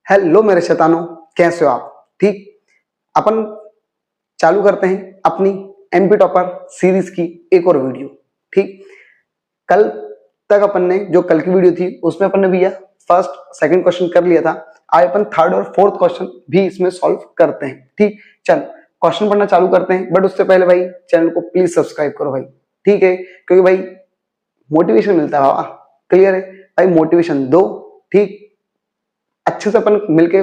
Hello मेरे शैतानों, कैसे हो आप? ठीक, अपन चालू करते हैं अपनी एमपी टॉपर सीरीज की एक और वीडियो। ठीक, कल तक अपन ने जो कल की वीडियो थी उसमें अपन ने भैया फर्स्ट सेकंड क्वेश्चन कर लिया था। आज अपन थर्ड और फोर्थ क्वेश्चन भी इसमें सॉल्व करते हैं। ठीक, चल क्वेश्चन पढ़ना चालू करते हैं, बट उससे पहले भाई चैनल को प्लीज सब्सक्राइब करो भाई। ठीक है, क्योंकि भाई मोटिवेशन मिलता है बाबा। क्लियर है भाई, मोटिवेशन दो। ठीक, अच्छे से अपन मिलके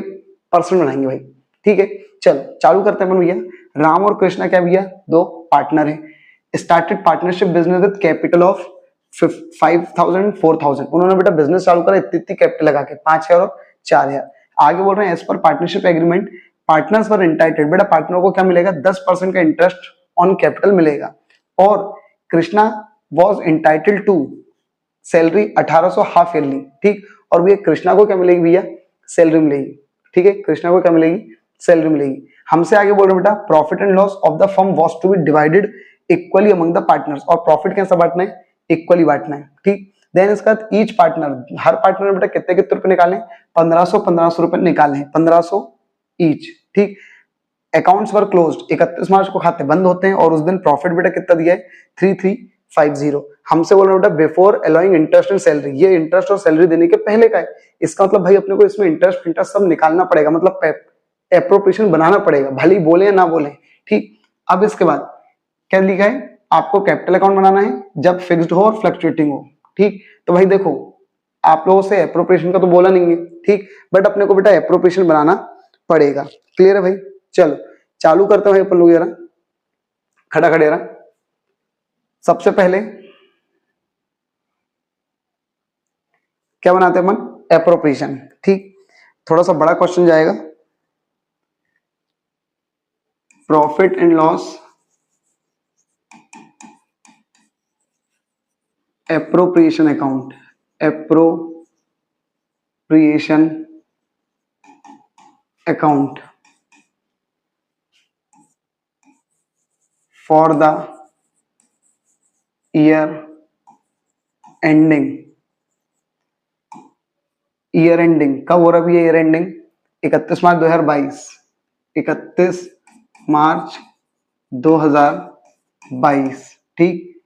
पर्सन बनाएंगे भाई। ठीक है, चल चालू करते हैं अपन भैया। राम और कृष्णा क्या भैया, दो पार्टनर हैं। Started partnership business with capital of 5,000 4,000। उन्होंने बेटा बिजनेस चालू करा इतनी कैपिटल लगा के 5,000 और 4,000। आगे बोल रहे हैं as per partnership agreement partners are entitled, बेटा पार्टनर को क्या मिलेगा, 10% का इंटरेस्ट ऑन कैपिटल मिलेगा। और Krishna was entitled to salary 1800 half yearly. ठीक, और भैया कृष्णा को क्या मिलेगी भैया, सैलरी मिलेगी। ठीक है, कृष्णा को क्या मिलेगी, सैलरी मिलेगी। हमसे आगे बोल रहे बेटा profit and loss of the firm was to be divided equally among the partners, और प्रॉफिट कैसा बांटना है, इक्वली बांटना है। ठीक, देन इसका ईच पार्टनर, हर पार्टनर ने बेटा कितने कितने रुपए निकाले, 1500 रुपए निकाले हैं, 1500 ईच। ठीक, अकाउंट्स वर क्लोज्ड, 31 मार्च को खाते बंद होते हैं, और उस दिन प्रॉफिट बेटा कितना दिया है, 3350। हमसे बोल रहे बेटा before allowing interest and salary, ये इंटरेस्ट और सैलरी देने के पहले का है। इसका मतलब भाई अपने को इसमें इंटरेस्ट सब निकालना पड़ेगा, मतलब एप्रोप्रिएशन बनाना पड़ेगा, भले ही बोले या ना बोले। ठीक, अब इसके बाद क्या लिखा है, आपको कैपिटल अकाउंट बनाना है जब फिक्स्ड हो और फ्लक्चुएटिंग हो। ठीक, तो भाई देखो आप लोगों से एप्रोप्रिएशन का तो बोला नहीं है। ठीक, बट अपने को बेटा एप्रोप्रिएशन बनाना पड़ेगा। क्लियर है भाई, चलो चालू करते हैं अपन लोग। जरा खड़ा खड़े रहा। सबसे पहले क्या बनाते हैं अपन, एप्रोप्रिएशन। ठीक, थोड़ा सा बड़ा क्वेश्चन जाएगा। Profit and loss appropriation account, appropriation account for the year ending. Year ending कब हो रहा है, ईयर एंडिंग 31 मार्च 2022, 31 मार्च 2022। ठीक,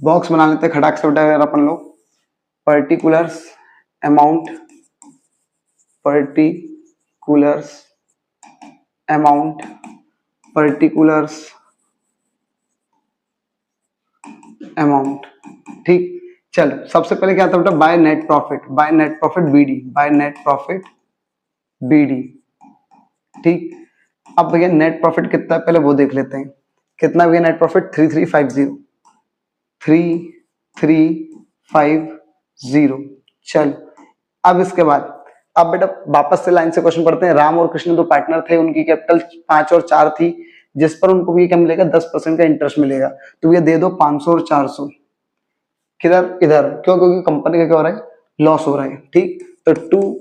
बॉक्स बना लेते खटाक से बेटा यार अपन लोग। Particulars amount, particulars amount, particulars amount. ठीक, चलो सबसे पहले क्या था बेटा, by net profit, by net profit BD, by net profit BD. ठीक, अब भैया नेट प्रॉफिट कितना है पहले वो देख लेते हैं। कितना भैया नेट प्रॉफिट, 3350, 3350। चल अब इसके बाद अब बेटा वापस से लाइन से क्वेश्चन पढ़ते हैं। राम और कृष्ण दो पार्टनर थे, उनकी कैपिटल 5 और 4 थी, जिस पर उनको भी क्या मिलेगा, 10% का इंटरेस्ट मिलेगा। तो ये दे दो 500 और 400 किधर, इधर। क्यों, क्योंकि कंपनी का क्या हो रहा है, लॉस हो रहा है। ठीक, तो टू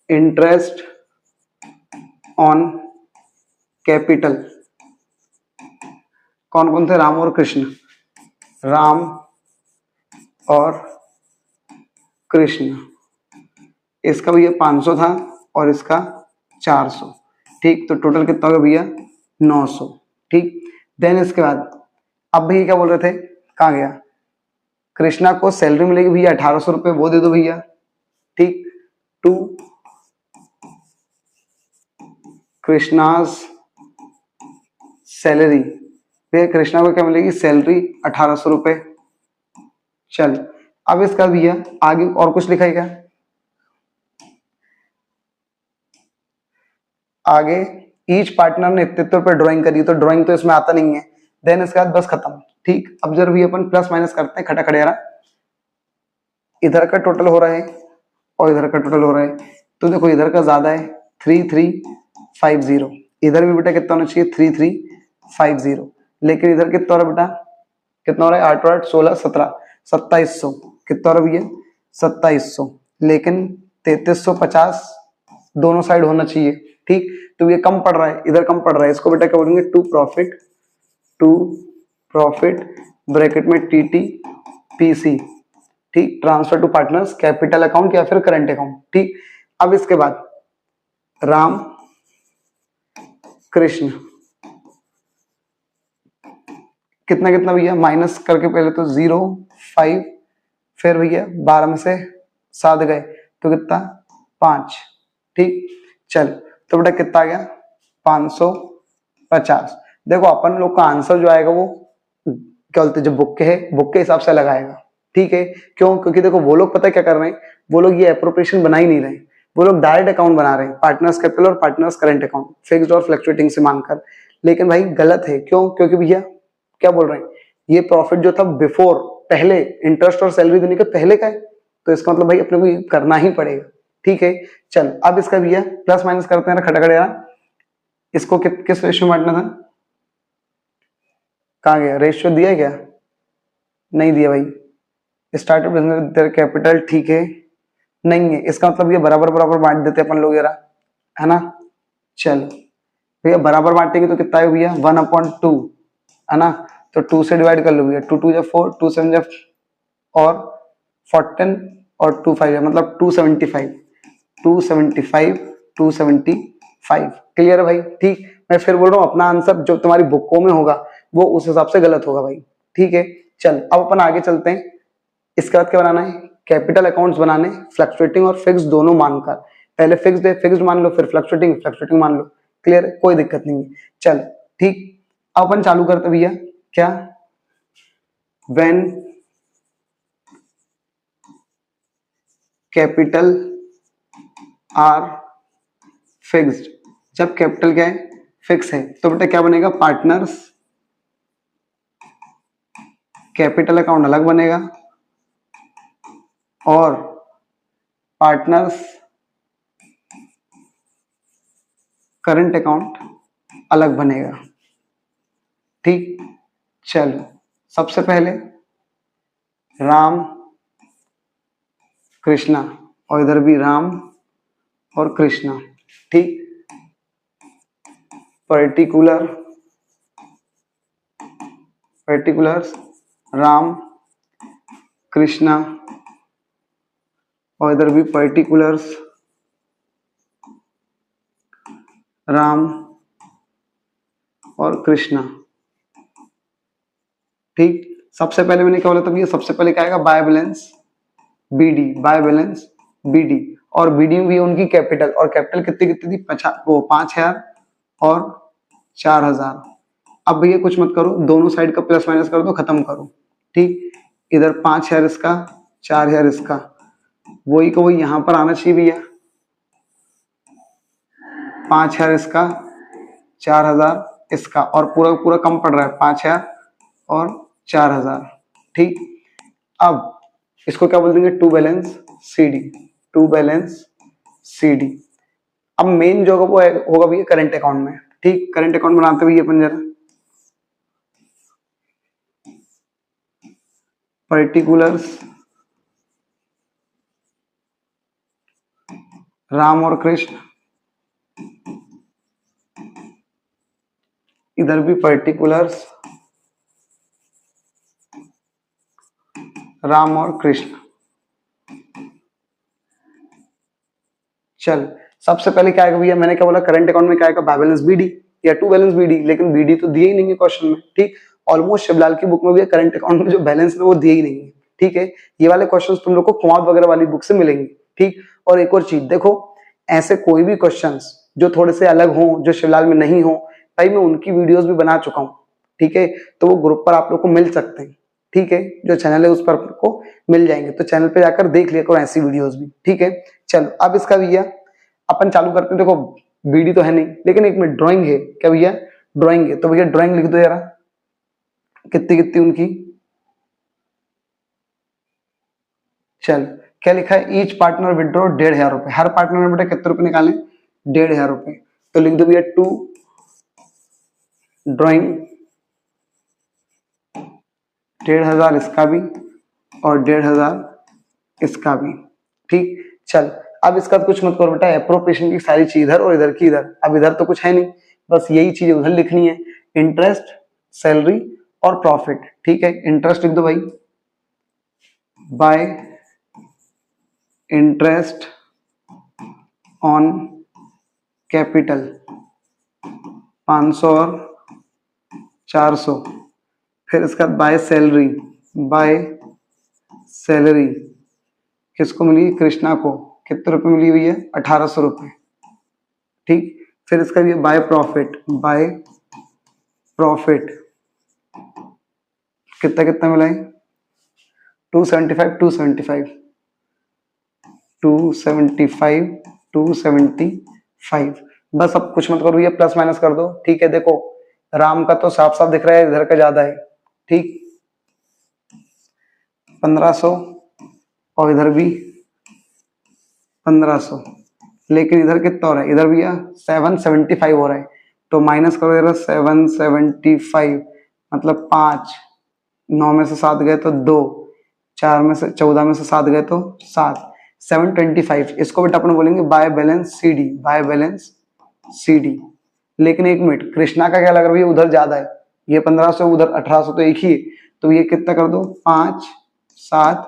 इंटरेस्ट ऑन कैपिटल। कौन कौन थे, राम और कृष्ण, राम और कृष्ण। इसका भैया 500 था और इसका 400। ठीक, तो टोटल कितना होगा भैया, 900। ठीक, देन इसके बाद अब भैया क्या बोल रहे थे, कहाँ गया, कृष्णा को सैलरी मिलेगी भैया 1800 रुपए, वो दे दो भैया। ठीक, टू कृष्णाज सैलरी, भैया कृष्णा को क्या मिलेगी, सैलरी 1800 रुपए। चल अब इसका भैया आगे और कुछ लिखा है क्या, आगे ईच पार्टनर ने इतने रुपए ड्राइंग करी, तो ड्राइंग तो इसमें आता नहीं है। देन इसके बाद बस खत्म। ठीक, अब जब भी अपन प्लस माइनस करते हैं, खड़ा खड़े रहा, इधर का टोटल हो रहा है और इधर का टोटल हो रहा है। तो देखो इधर का ज्यादा है 3350, इधर भी बेटा कितना होना चाहिए 3350, लेकिन इधर कितना हो रहा है बेटा, कितना हो रहा है, 8 8 16 17 2700, कितना हो रहा है भैया 2700, लेकिन 3350 दोनों साइड होना चाहिए। ठीक, तो ये कम पड़ रहा है, इधर कम पड़ रहा है, इसको बेटा क्या बोलेंगे, टू प्रॉफिट ब्रैकेट में टीटी पीसी ठीक, transfer to partners capital account या फिर करंट अकाउंट। ठीक, अब इसके बाद राम कृष्ण कितना कितना भैया, माइनस करके पहले तो 0 5, फिर भैया 12 में से 7 गए तो कितना 5। ठीक, चल तो बेटा कितना आ गया 550। देखो अपन लोग का आंसर जो आएगा वो क्या बोलते जो बुक के हिसाब से लगाएगा। ठीक है, क्यों? क्योंकि देखो वो लोग पता है क्या कर रहे हैं, वो लोग ये अप्रोप्रिएशन बना ही नहीं रहे, वो लोग डायरेक्ट अकाउंट बना रहे हैं, पार्टनर्स कैपिटल और पार्टनर्स करंट अकाउंट फिक्स्ड और फ्लक्चुएटिंग से मानकर। लेकिन भाई गलत है, क्यों? क्योंकि भैया क्या बोल रहे हैं, ये प्रॉफिट जो था बिफोर, पहले इंटरेस्ट और सैलरी देने के पहले का है, तो इसका मतलब भाई अपने को ये करना ही पड़ेगा। ठीक है, चल अब इसका भैया प्लस माइनस करते हैं ना, खटाखट यार। इसको किस रेशियो में बांटना था, कहाँ गया रेशियो, दिया है क्या? नहीं दिया भाई। स्टार्टअप बिजनेस कैपिटल, ठीक है, नहीं है, इसका मतलब ये बराबर बराबर बांट देते अपन लोग यार, है ना। चल भैया बराबर बांटेंगे तो कितना है भैया 1/2, है ना। तो 2 से डिवाइड कर लो भैया, 2 2 4, 2 7 और 14 और 2 5 मतलब 275, 275, 275। क्लियर है भाई? ठीक, मैं फिर बोल रहा हूँ अपना आंसर जो तुम्हारी बुकों में होगा वो उस हिसाब से गलत होगा भाई। ठीक है, चल अब अपन आगे चलते हैं। इसके बाद क्या बनाना है, कैपिटल अकाउंट्स बनाने, फ्लक्चुएटिंग और फिक्स दोनों मानकर। पहले फिक्स्ड है, फिक्स्ड मान लो, फिर फ्लक्चुएटिंग, फ्लक्चुएटिंग मान लो। क्लियर है, कोई दिक्कत नहीं है। चल ठीक, अब अपन चालू करते भैया क्या, व्हेन कैपिटल आर फिक्स्ड, जब कैपिटल क्या है फिक्स है, तो बेटा क्या बनेगा, पार्टनर्स कैपिटल अकाउंट अलग बनेगा और पार्टनर्स करंट अकाउंट अलग बनेगा। ठीक, चलो सबसे पहले राम कृष्णा, और इधर भी राम और कृष्णा। ठीक, पर्टिकुलर्स राम कृष्णा, और इधर भी पर्टिकुलर्स राम और कृष्णा। ठीक, सबसे पहले मैंने क्या बोला था भैया, सबसे पहले क्या आएगा, by balance BD, by balance BD, और बीडी भी उनकी कैपिटल, और कैपिटल कितनी कितनी थी, 5,000 और 4,000। अब भैया कुछ मत करो, दोनों साइड का प्लस माइनस कर दो, खत्म करो। ठीक, इधर 5,000 इसका, 4,000 इसका, वही को वही यहां पर आना चाहिए भैया, 5,000 इसका, 4,000 इसका, और पूरा पूरा कम पड़ रहा है 5,000 और 4,000। ठीक, अब इसको क्या बोल देंगे, to balance CD, to balance CD. अब मेन जो होगा वो होगा भैया करंट अकाउंट में। ठीक, करंट अकाउंट बनाते हुए अपन जरा, पर्टिकुलर्स राम और कृष्ण, इधर भी पर्टिकुलर्स राम और कृष्ण। चल सबसे पहले क्या आएगा भैया, मैंने क्या बोला, करंट अकाउंट में क्या आएगा, बाय बैलेंस बीडी या टू बैलेंस बीडी, लेकिन बीडी तो दिए ही नहीं है क्वेश्चन में। ठीक, ऑलमोस्ट शिवलाल की बुक में भी करंट अकाउंट में जो बैलेंस है वो दिए ही नहीं है। ठीक है, ये वाले क्वेश्चन तुम लोग को कुमार वगैरह वाली बुक से मिलेंगे। ठीक, और एक और चीज देखो, ऐसे कोई भी क्वेश्चन जो थोड़े से अलग हो, जो शिवलाल में नहीं हो, भाई मैं उनकी वीडियोस भी बना चुका हूँ। ठीक है, तो वो ग्रुप पर आप लोग को मिल सकते हैं। ठीक है, जो चैनल है उस पर आपको मिल जाएंगे, तो चैनल पे जाकर देख लिया करो ऐसी वीडियोस भी। ठीक है, चलो अब इसका भैया अपन चालू करते हैं। देखो बीडी तो है नहीं, लेकिन एक मिनट, ड्राइंग है क्या भैया, ड्राइंग है, तो भैया ड्राइंग लिख दो यार, कितनी कितनी उनकी। चल क्या लिखा है, ईच पार्टनर विड्रॉ 1,500 रुपए, हर पार्टनर ने बेटा कितने रुपए निकाले, 1,500 रुपए। तो लिख दो भैया टू ड्राइंग 1,500 इसका भी और 1,500 इसका भी। ठीक, चल अब इसका तो कुछ मत करो बेटा, एप्रोप्रिएशन की सारी चीज इधर और इधर की इधर। अब इधर तो कुछ है नहीं, बस यही चीज उधर लिखनी है, इंटरेस्ट, सैलरी और प्रॉफिट। ठीक है, इंटरेस्ट लिख दो भाई बाय इंटरेस्ट ऑन कैपिटल 500 और 400। फिर इसका बाय सैलरी, बाय सैलरी किसको मिली? कृष्णा को। कितने रुपए मिली हुई है? 1800 रुपये। ठीक, फिर इसका भी बाय प्रॉफिट, बाय प्रॉफिट कितना कितना मिला है? 275 275 275 275। बस अब कुछ मत करो, ये प्लस माइनस कर दो। ठीक है, देखो राम का तो साफ साफ दिख रहा है इधर का ज्यादा है। ठीक, 1500 और इधर भी 1500, लेकिन इधर कितना हो रहा है? इधर भी 775 हो रहा है। तो माइनस करो इधर 775, मतलब 5, 9 में से 7 गए तो 2, 4 में से 14 में से 7 गए तो 7, 725। इसको बेटा अपन बोलेंगे by balance C D, by balance C D. लेकिन एक मिनट, कृष्णा का क्या लग रहा है? उधर ज्यादा है, ये 1500 उधर 1800 तो एक ही है। तो ये कितना कर दो? 5 7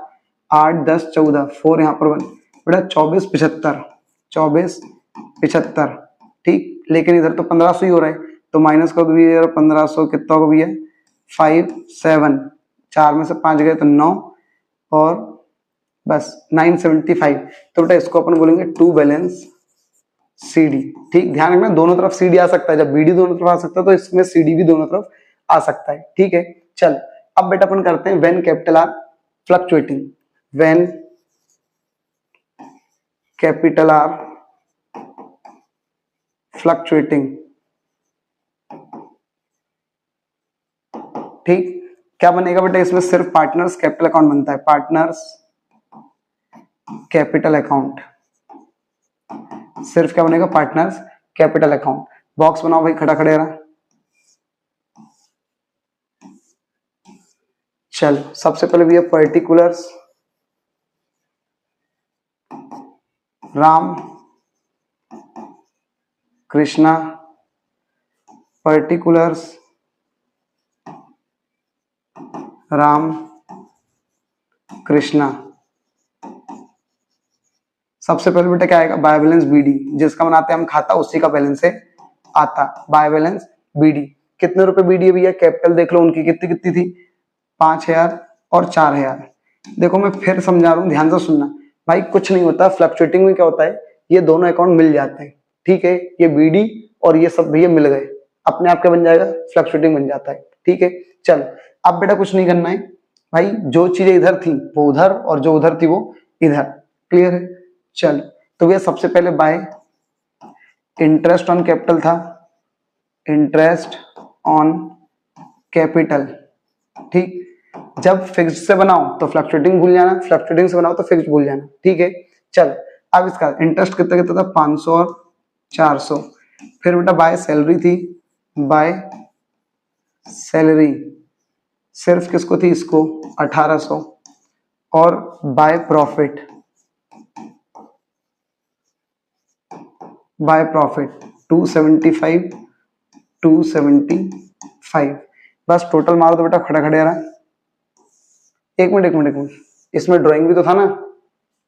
8 10 14, 4 यहाँ पर 1, बेटा 2475, 2475। ठीक, लेकिन इधर तो 1500 ही हो रहा है, तो माइनस कर दो भैया 1500, कितना होगा भैया? 5 7, 4 में से 5 गए तो 9, और बस 975। तो बेटा इसको अपन बोलेंगे टू बैलेंस सी डी। ठीक, ध्यान रखना दोनों तरफ सी डी आ सकता है। जब बी डी दोनों तरफ आ सकता है तो इसमें सी डी भी दोनों तरफ आ सकता है। ठीक है, चल अब बेटा अपन करते हैं when capital R fluctuating. When capital R fluctuating. ठीक, क्या बनेगा बेटा? इसमें सिर्फ पार्टनर्स कैपिटल अकाउंट बनता है, पार्टनर्स कैपिटल अकाउंट। सिर्फ क्या बनेगा? Partners capital account. बॉक्स बनाओ भाई, खड़ा खड़े रहा। चल सबसे पहले भी है पर्टिकुलर्स राम कृष्णा, पर्टिकुलर्स राम कृष्णा। सबसे पहले बेटा क्या आएगा? बाय बैलेंस बीडी, जिसका बनाते हैं हम खाता उसी का बैलेंस है आता, बाय बैलेंस बीडी। कितने रुपए बीडी है भैया? कैपिटल देख लो उनकी कितनी कितनी थी, 5000 और 4000। देखो मैं फिर समझा रहा हूँ, ध्यान से सुनना भाई। कुछ नहीं होता, फ्लक्चुएटिंग में क्या होता है, ये दोनों अकाउंट मिल जाते हैं। ठीक है, ये बीडी और ये सब भैया मिल गए, अपने आप क्या बन जाएगा? फ्लक्चुएटिंग बन जाता है। ठीक है, चल अब बेटा कुछ नहीं करना है भाई, जो चीजें इधर थी वो उधर और जो उधर थी वो इधर। क्लियर है? चल तो भैया सबसे पहले बाय इंटरेस्ट ऑन कैपिटल था, इंटरेस्ट ऑन कैपिटल। ठीक, जब फिक्स्ड से बनाओ तो फ्लक्चुएटिंग भूल जाना, फ्लक्चुएटिंग से बनाओ तो फिक्स्ड भूल जाना। ठीक है, चल अब इसका इंटरेस्ट कितना कितना था? 500 और 400। फिर बेटा बाय सैलरी थी, बाय सैलरी सिर्फ किसको थी? इसको 1800। और बाय प्रॉफिट, बाय प्रॉफिट 275 275। बस टोटल मारो तो बेटा खड़ा खड़े रहा। एक मिनट एक मिनट एक मिनट, इसमें ड्राइंग भी तो था ना,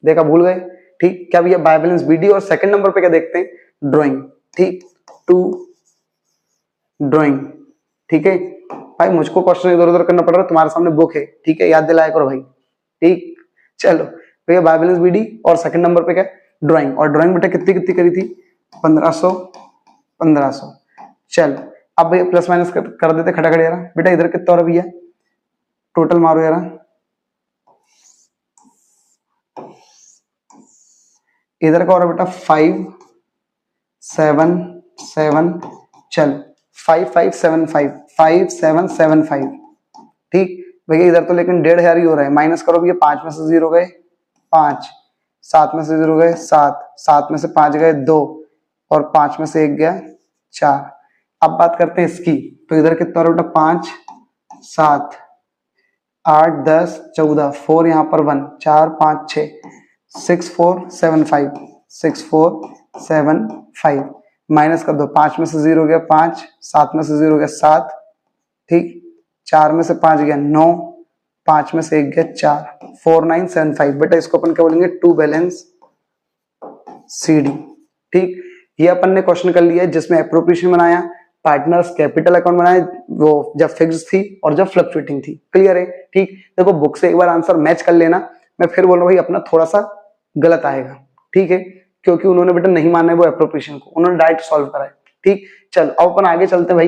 देखा भूल गए। ठीक, क्या भैया? By balance BD. और सेकंड नंबर पे क्या देखते हैं? ड्राइंग। ठीक, टू ड्राइंग। ठीक है भाई, मुझको क्वेश्चन इधर उधर करना पड़ रहा है, तुम्हारे सामने बुक है। ठीक है, याद दिलाया करो भाई। ठीक, चलो भैया बाय बैलेंस बीडी और सेकंड नंबर पे क्या? ड्राइंग। और ड्राइंग बेटा कितनी कितनी करी थी? 1500 1500। चल अब भैया प्लस माइनस कर देते खड़ा खड़े यार। बेटा इधर कितना हो रहा भैया? टोटल मारो यार, इधर का हो रहा बेटा 5 7 7। चल 5575 5775। ठीक भैया, इधर तो लेकिन 1500 ही हो रहा है। माइनस करो भैया, 5 में से 0 गए 5, 7 में से 0 गए 7, 7 में से 5 गए 2, और 5 में से 1 गया 4। अब बात करते हैं इसकी, तो इधर कितना हो रहा बेटा? 5 7 8 10 14, 4 यहाँ पर 1, 4 5 6, 6475 6475। माइनस कर दो, 5 में से 0 गया 5, 7 में से 0 गया 7, ठीक, 4 में से 5 गया 9, 5 में से 1 गया 4, 4975। बेटा इसको अपन क्या बोलेंगे, टू बैलेंस CD। ठीक, ये अपन ने क्वेश्चन कर लिया जिसमें एप्रोप्रिएशन बनाया, पार्टनर्स कैपिटल अकाउंट बनाया, वो जब फिक्स थी और जब फ्लक्चुएटिंग थी। क्लियर है? ठीक, देखो बुक से एक बार आंसर मैच कर लेना। मैं फिर बोल रहा हूँ भाई अपना थोड़ा सा गलत आएगा, ठीक है, क्योंकि उन्होंने बेटा नहीं माना है वो एप्रोप्रिएशन को, उन्होंने डायरेक्ट सॉल्व करा है। ठीक, चल अब अपन आगे चलते हैं भाई,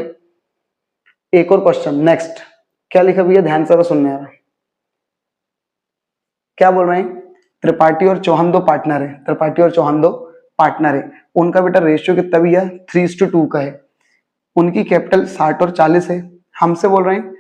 एक और क्वेश्चन। नेक्स्ट क्या लिखा भैया, ध्यान से सुनने आ रहा, क्या बोल रहे हैं, त्रिपाठी और चौहान दो पार्टनर है, त्रिपाठी और चौहान दो पार्टनर है, उनका बेटा रेशियो कितना भैया 3:2 का है, उनकी कैपिटल 60 और 40 है। हमसे बोल रहे हैं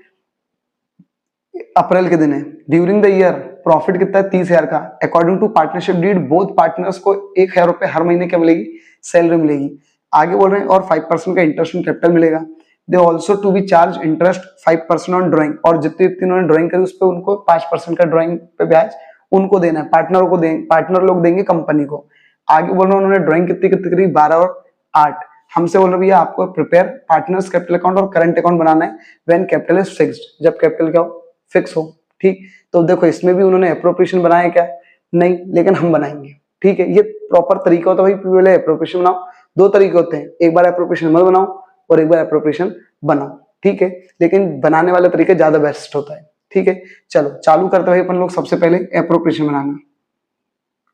अप्रैल के दिन है, ड्यूरिंग द ईयर प्रॉफिट कितना है 30,000 का, according to partnership deed both partners को 1,000 रुपए हर महीने क्या मिलेगी, सैलरी मिलेगी। आगे बोल रहे हैं और 5% का इंटरेस्ट ऑन कैपिटल मिलेगा। They also to be charge interest 5% on drawing, और जितनी जितनी उन्होंने ड्राइंग करी उस पर उनको 5% का ड्राइंग पे ब्याज उनको देना है, पार्टनर को देंगे, पार्टनर लोग देंगे कंपनी को। आगे बोल रहे हैं उन्होंने ड्राइंग कितनी कितनी करी, 12 और 8। हमसे बोल रहे भैया आपको प्रिपेयर पार्टनर्स कैपिटल अकाउंट और करंट अकाउंट बनाना है व्हेन कैपिटल इज फिक्स्ड, जब कैपिटल क्या हो, फिक्स हो। ठीक, तो देखो इसमें भी उन्होंने एप्रोप्रिएशन बनाया क्या, नहीं, लेकिन हम बनाएंगे। ठीक है, ये प्रॉपर तरीका होता है भाई, पहले एप्रोप्रिएशन बनाओ। दो तरीके होते हैं, एक बार एप्रोप्रिएशन मत बनाओ और एक बार एप्रोप्रिएशन बनाओ। ठीक है, लेकिन बनाने वाला तरीका ज्यादा बेस्ट होता है। ठीक है, चलो चालू करते हैं अपन लोग सबसे पहले एप्रोप्रिएशन बनाना।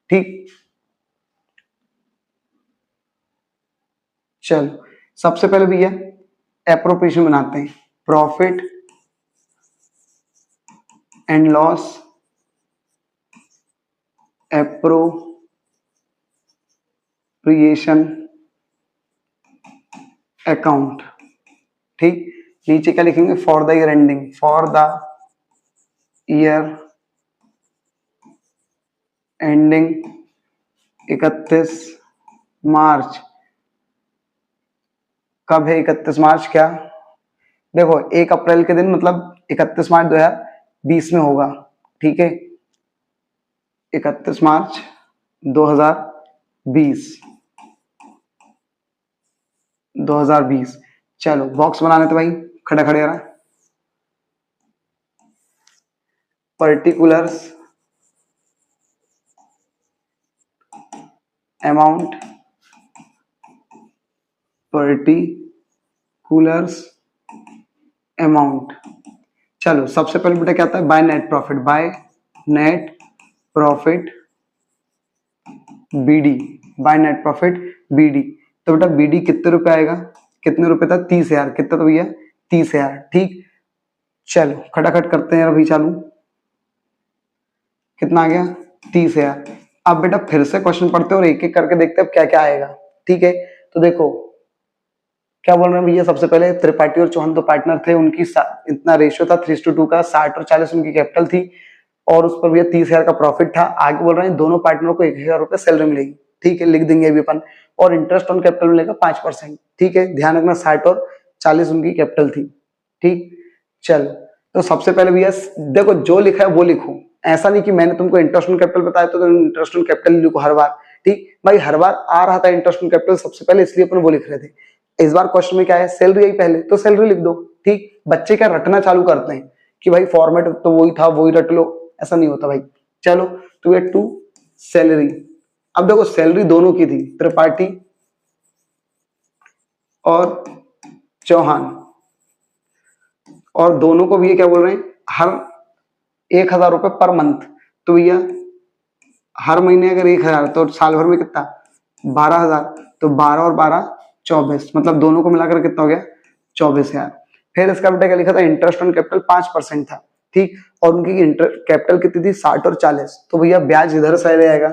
ठीक, चलो सबसे पहले भैया एप्रोप्रिएशन बनाते हैं, profit and loss appropriation account. ठीक, नीचे क्या लिखेंगे, for the year ending, for the year ending 31 मार्च। कब है 31 मार्च, क्या देखो 1 अप्रैल के दिन मतलब 31 मार्च 2020 में होगा। ठीक है, 31 मार्च 2020। चलो बॉक्स बनाने तो भाई खड़ा खड़े रहा, पर्टिकुलर्स अमाउंट, पर्टिकुलर्स अमाउंट। चलो सबसे पहले बेटा क्या आता है, by net profit, by net profit BD, by net profit BD. तो बेटा बीडी कितने रुपए आएगा, कितने रुपए था, 30,000, कितना तो भैया 30,000। ठीक, चलो खटाखट करते हैं अभी चालू, कितना आ गया 30,000। अब बेटा फिर से क्वेश्चन पढ़ते और एक एक करके देखते हैं अब क्या क्या आएगा। ठीक है, तो देखो क्या बोल रहे हैं भैया, सबसे पहले त्रिपाठी और चौहान तो पार्टनर थे, उनकी इतना रेशियो था 3:2 का, 60 और 40 उनकी कैपिटल थी, और उस पर भैया 30,000 का प्रॉफिट था। आगे बोल रहे हैं दोनों पार्टनरों को 1,000 रुपए सैलरी मिलेगी। ठीक है, लिख देंगे अभी अपन, और इंटरेस्ट ऑन कैपिटल मिलेगा 5%। ठीक है, ध्यान रखना 60 और 40 उनकी कैपिटल थी। ठीक, चलो तो सबसे पहले भैया देखो जो लिखा है वो लिखो, ऐसा नहीं कि मैंने तुमको इंटरेस्ट ऑन कैपिटल बताया तो तुम इंटरेस्ट ऑन कैपिटल लिखो हर बार। ठीक भाई, हर बार आ रहा था इंटरेस्ट ऑन कैपिटल सबसे पहले, इसलिए अपन वो लिख रहे थे। इस बार क्वेश्चन में क्या है, सैलरी आई पहले, तो सैलरी लिख दो। ठीक, बच्चे क्या रटना चालू करते हैं कि भाई फॉर्मेट तो वही था वही रट लो, ऐसा नहीं होता भाई। चलो टू एट टू सैलरी। अब देखो सैलरी दोनों की थी, त्रिपाठी और चौहान, और दोनों को भी क्या बोल रहे हैं, हर 1,000 रुपए पर मंथ। तो भैया हर महीने अगर 1,000 तो साल भर में कितना 12,000, तो 12 और 12 24, मतलब दोनों को मिलाकर कितना हो गया 24,000। फिर इसका बेटा क्या लिखा था, इंटरेस्ट ऑन कैपिटल 5% था। ठीक, और उनकी कैपिटल कितनी थी 60 और 40, तो भैया ब्याज इधर से आएगा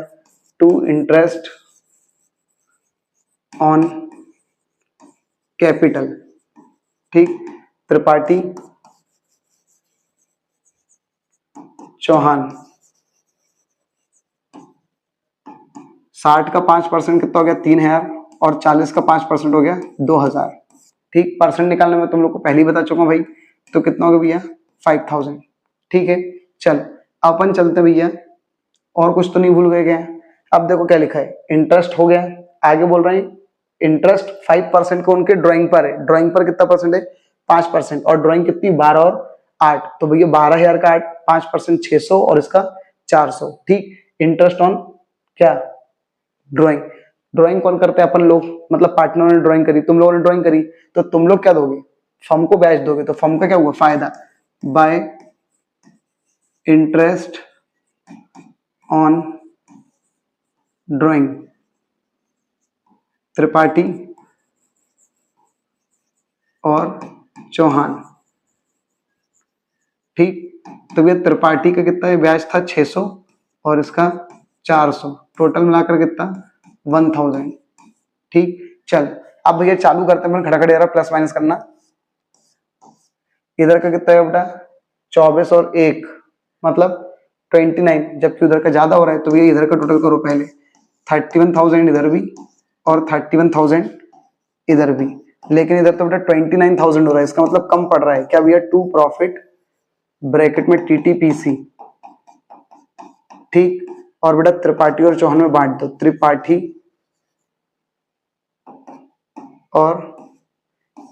टू इंटरेस्ट ऑन कैपिटल। ठीक, त्रिपाठी चौहान 60 का 5% कितना हो गया 3,000, और 40 का 5% हो गया 2,000। ठीक, परसेंट निकालने में तुम लोग को पहले ही बता चुका भाई, तो कितना हो गया भैया 5,000। ठीक है, चल अपन चलते भैया, और कुछ तो नहीं भूल गए क्या। अब देखो क्या लिखा है, इंटरेस्ट हो गया, आगे बोल रहे हैं इंटरेस्ट 5% को उनके ड्राइंग पर है, ड्राइंग पर कितना परसेंट है 5%, और ड्राइंग कितनी 12 और 8, तो भैया 12,000 का 8, 5% 600 और इसका 400। ठीक, इंटरेस्ट ऑन क्या, ड्राइंग। ड्राइंग कौन करते हैं, अपन लोग, मतलब पार्टनर ने ड्राइंग करी, तुम लोगों ने ड्राइंग करी, तो तुम लोग क्या दोगे, फर्म को ब्याज दोगे, तो फर्म का क्या हुआ, फायदा, bye interest on drawing, Tripathi और चौहान। ठीक, तो ये त्रिपाठी का कितना ब्याज था 600 और इसका 400, टोटल मिलाकर कितना 1000। ठीक, चल अब भैया चालू करते हैं, खड़ा खड़ा प्लस माइनस करना। इधर का कितना है बेटा 24 और 1 मतलब 29, जबकि उधर का ज्यादा हो रहा है, तो भैया इधर का टोटल करो पहले, 31,000 इधर भी और 31,000 इधर भी, लेकिन इधर तो बेटा 29,000 हो रहा है, इसका मतलब कम पड़ रहा है क्या भैया, टू प्रॉफिट ब्रैकेट में टीटीपीसी। ठीक, और बेटा त्रिपाठी और चौहान में बांट दो, त्रिपाठी और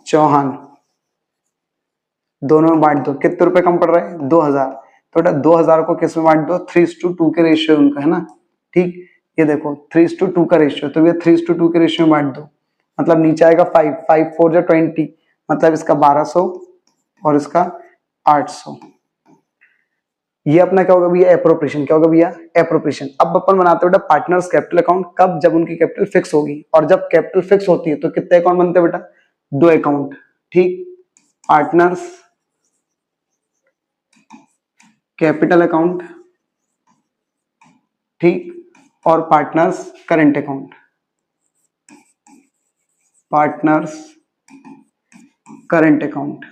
चौहान दोनों में बांट दो, कितने रुपए कम पड़ रहा है 2000, तो बेटा 2000 को किस में बांट दो, 3:2 के रेशियो उनका है ना। ठीक, ये देखो 3:2 का रेशियो, तो ये 3:2 के रेशियो में बांट दो, मतलब नीचे आएगा 5, 5 4 जा 20, मतलब इसका 1200 और इसका 800। ये अपना क्या होगा भैया, एप्रोप्रिएशन। क्या होगा भैया, एप्रोप्रिएशन। अब अपन बनाते हैं बेटा पार्टनर्स कैपिटल अकाउंट, कब, जब उनकी कैपिटल फिक्स होगी, और जब कैपिटल फिक्स होती है तो कितने अकाउंट बनते हैं बेटा, 2 अकाउंट। ठीक, पार्टनर्स कैपिटल अकाउंट, ठीक, और partners current account, partners current account.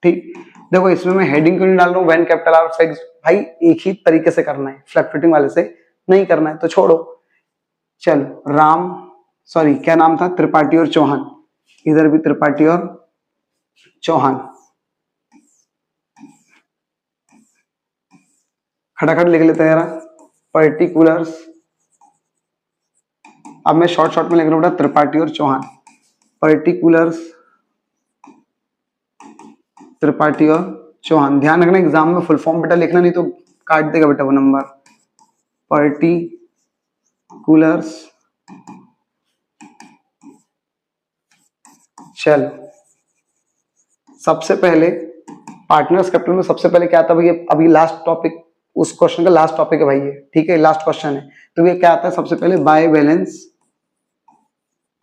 ठीक, देखो इसमें मैं हेडिंग क्यों नहीं डाल रहा हूं, व्हेन कैपिटल आर फिक्स्ड, भाई एक ही तरीके से करना है, फ्लक्चुएटिंग वाले से नहीं करना है, तो छोड़ो। चलो राम, सॉरी क्या नाम था, त्रिपाठी और चौहान, इधर भी त्रिपाठी और चौहान, खटाखट लिख लेते हैं यार, पर्टिकुलर्स। अब मैं शॉर्ट शॉर्ट में लिख रहा हूँ त्रिपाठी और चौहान, पर्टिकुलर्स त्रिपाठी और चौहान। ध्यान रखना एग्जाम में फुल फॉर्म बेटा लिखना, नहीं तो काट देगा बेटा वो नंबर। पर्टिकुलर्स, चल सबसे पहले पार्टनर्स कैपिटल में सबसे पहले क्या आता है भैया, अभी लास्ट टॉपिक, उस क्वेश्चन का लास्ट टॉपिक है भाई ये, ठीक है, लास्ट क्वेश्चन है। तो ये क्या आता है, सबसे पहले बाय बैलेंस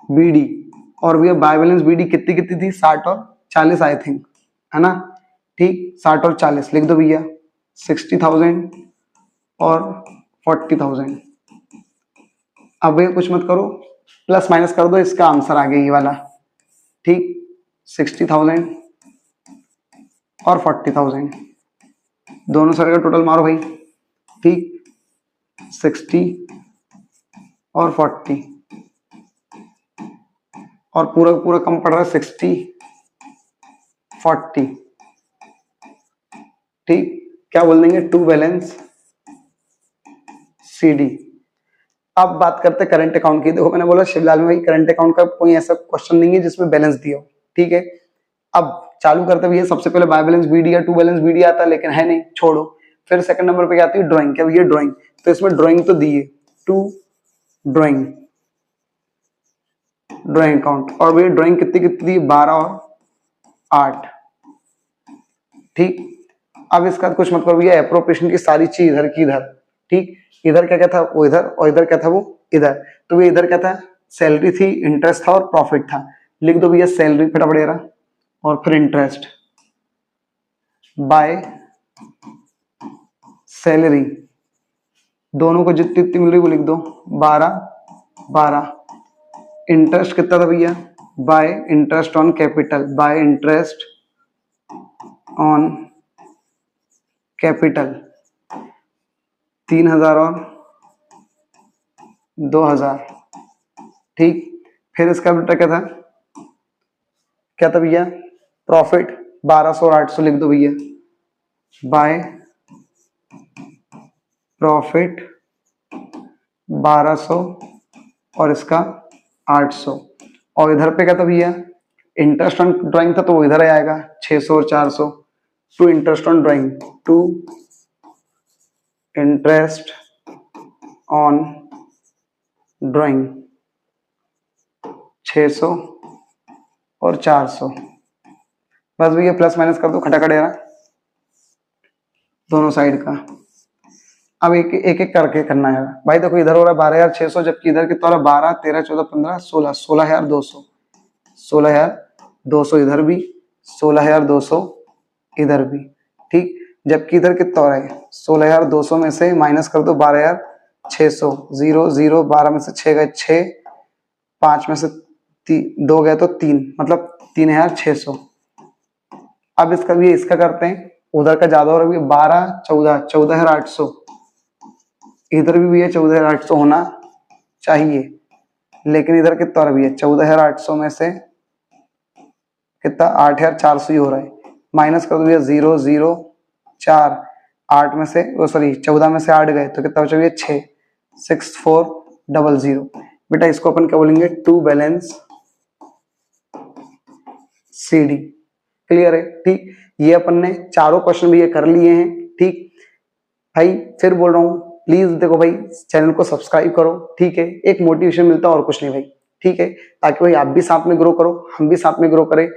बीडी, और भैया बाय बैलेंस बीडी कितनी कितनी थी, 60 और 40 आई थिंक, है ना। ठीक, 60 और 40 लिख दो भैया, 60,000 और 40,000। अब भैया कुछ मत करो, प्लस माइनस कर दो, इसका आंसर आ गया ये वाला। ठीक, 60,000 और 40,000 दोनों साइड का टोटल मारो भाई। ठीक, 60 और 40 और पूरा पूरा कम पड़ रहा है 60 40। ठीक, क्या बोल देंगे, टू बैलेंस सीडी। अब बात करते हैं करंट अकाउंट की। देखो मैंने बोला शिवलाल में भाई करंट अकाउंट का कोई ऐसा क्वेश्चन नहीं है जिसमें बैलेंस दिया हो, ठीक है। अब चालू करते भैया, सबसे पहले बाय बैलेंस बीडी या टू बैलेंस बीडी आता है, लेकिन है नहीं, छोड़ो। फिर सेकंड नंबर पे क्या आती है, ड्राइंग। क्या भैया ड्राइंग, तो इसमें ड्राइंग तो दी है, टू ड्राइंग, ड्राइंग अकाउंट, और भैया ड्राइंग कितनी कितनी दी, 12 और 8। ठीक, अब इसका कुछ मत करो भैया, एप्रोप्रिएशन की सारी चीज इधर की इधर। ठीक, इधर क्या क्या था वो इधर, और इधर क्या था वो इधर। तो भैया इधर क्या था, सैलरी थी, इंटरेस्ट था और प्रॉफिट था। लिख दो भैया सैलरी फटाफट रहा, और फिर इंटरेस्ट बाय सैलरी, दोनों को जितनी जितनी मिल रही वो लिख दो, 12 12। इंटरेस्ट कितना था भैया, bye interest on capital, bye interest on capital 3,000 और 2,000। ठीक, फिर इसका बेटा क्या था भैया, प्रॉफिट 1200 और 800 लिख दो भैया, बाय प्रॉफिट 1200 और इसका 800। और इधर पे क्या था भैया, इंटरेस्ट ऑन ड्राइंग था, तो वो इधर आएगा 600 और 400। To interest on drawing, to interest on drawing 600 और 400। बस भैया प्लस माइनस कर दो, खटाखट है ना दोनों साइड का। अब एक एक करके करना है भाई। देखो इधर हो रहा है 12,600, जबकि इधर कितना हो रहा है 12, 13, 14, 15, 16, 16,200, 16,200 इधर भी, 16,200 इधर भी, ठीक। जबकि इधर कितना हो रहा है 16,200 में से माइनस कर दो 12,600, 0 0, 12 में से 6 गए 6, 5 में से 2 गए तो 3, मतलब 3,600। अब इसका भी इसका करते हैं, उधर का ज्यादा हो रहा है 12, 14, 14,800, इधर भी है 14,800 होना चाहिए, लेकिन इधर कितना हो रहा है 14,800 में से कितना 8,400 ही हो रहा है। माइनस कर दो भैया 0 0, 4, 8 में से सॉरी 14 में से 8 गए तो कितना बचा भैया 6, 6 4 0 0। बेटा इसको अपन क्या बोलेंगे, टू बैलेंस CD। क्लियर है, ठीक। ये अपन ने चारों क्वेश्चन भी ये कर लिए हैं, ठीक भाई। फिर बोल रहा हूँ प्लीज देखो भाई चैनल को सब्सक्राइब करो, ठीक है। एक मोटिवेशन मिलता है और कुछ नहीं भाई, ठीक है। ताकि भाई आप भी साथ में ग्रो करो, हम भी साथ में ग्रो करें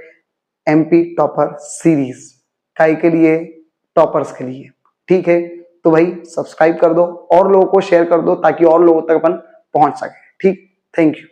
MP टॉपर सीरीज काई के लिए, टॉपर्स के लिए, ठीक है। तो भाई सब्सक्राइब कर दो और लोगों को शेयर कर दो ताकि और लोगों तक अपन पहुंच सके, ठीक। Thank you.